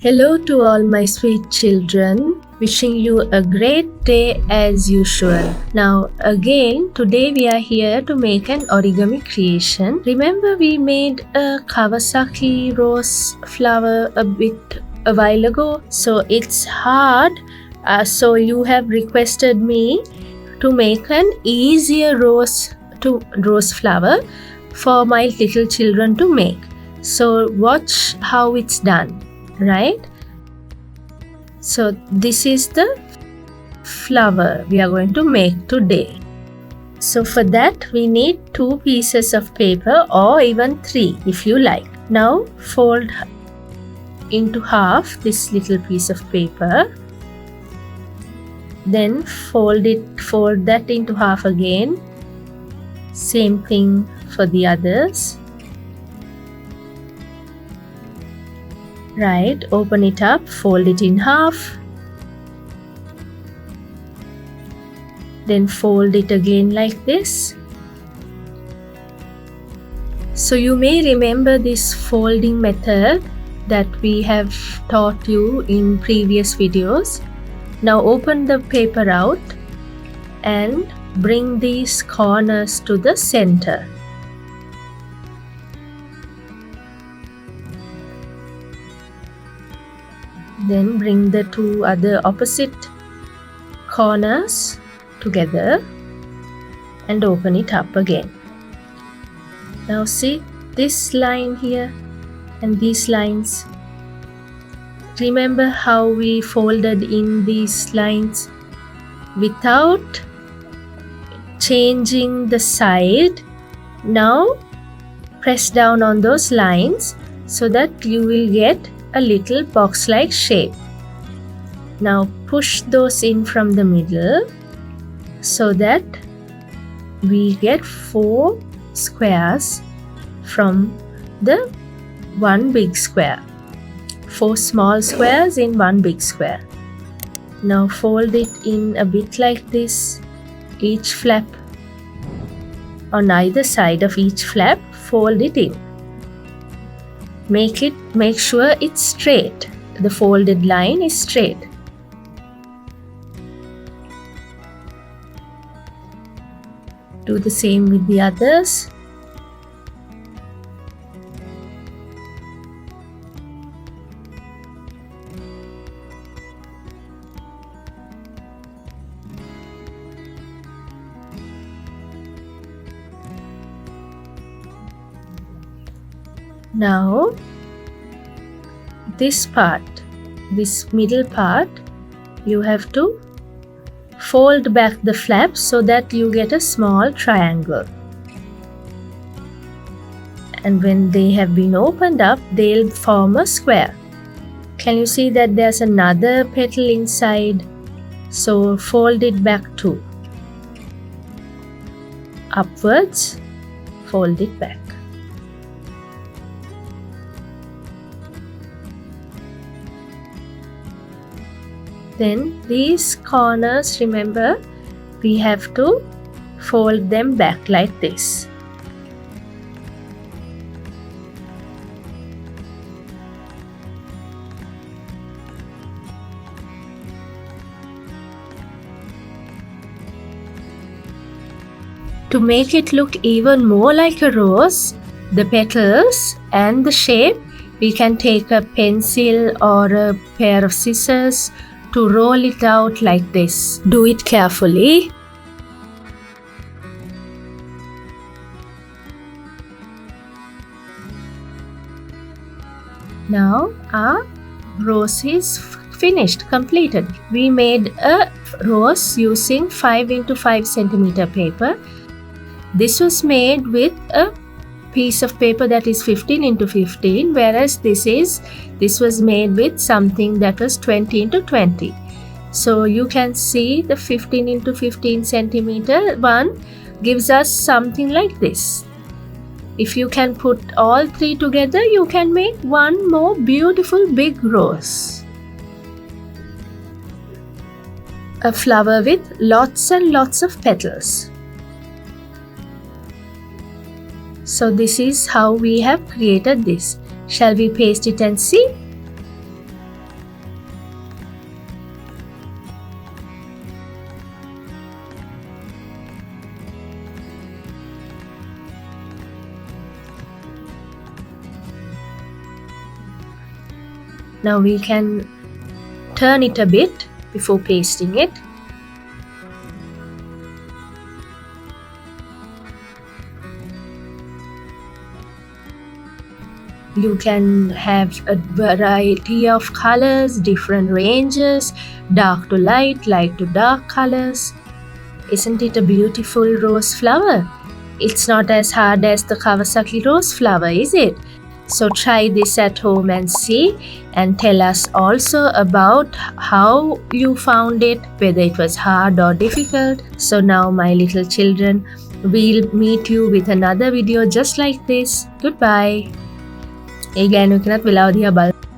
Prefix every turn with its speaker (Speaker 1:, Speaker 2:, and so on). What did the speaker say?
Speaker 1: Hello to all my sweet children, wishing you a great day as usual. Now again, today we are here to make an origami creation. Remember we made a Kawasaki rose flower a while ago, so it's hard. So you have requested me to make an easier rose flower for my little children to make. So watch how it's done. Right? So this is the flower we are going to make today. So for that we need 2 pieces of paper or even 3 if you like. Now fold into half this little piece of paper. Then fold that into half again. Same thing for the others. Right, open it up, fold it in half, then fold it again like this. So you may remember this folding method that we have taught you in previous videos. Now open the paper out and bring these corners to the center. Then bring the 2 other opposite corners together and open it up again. Now see this line here and these lines. Remember how we folded in these lines without changing the side. Now press down on those lines so that you will get a little box-like shape. Now push those in from the middle so that we get 4 squares from the one big square. 4 small squares in one big square. Now fold it in a bit like this. Each flap on either side of each flap, fold it in. Make sure it's straight. The folded line is straight. Do the same with the others. Now this middle part, you have to fold back the flaps so that you get a small triangle. And when they have been opened up, they'll form a square. Can you see that there's another petal inside? So fold it back too. Upwards, fold it back. Then these corners, remember, we have to fold them back like this. To make it look even more like a rose, the petals and the shape, we can take a pencil or a pair of scissors to roll it out like this. Do it carefully. Now our rose is finished, completed. We made a rose using 5 into 5 centimeter paper. This was made with a piece of paper that is 15 into 15, whereas this was made with something that was 20 into 20. So you can see the 15 into 15 centimeter one gives us something like this. If you can put all 3 together, you can make one more beautiful big rose. A flower with lots and lots of petals. So this is how we have created this. Shall we paste it and see? Now we can turn it a bit before pasting it. You can have a variety of colors, different ranges, dark to light, light to dark colors. Isn't it a beautiful rose flower? It's not as hard as the Kawasaki rose flower, is it? So try this at home and see, and tell us also about how you found it, whether it was hard or difficult. So now, my little children, we'll meet you with another video just like this. Goodbye. ඒ ගෑනු කෙනත් වෙලාව දිහා බලන්න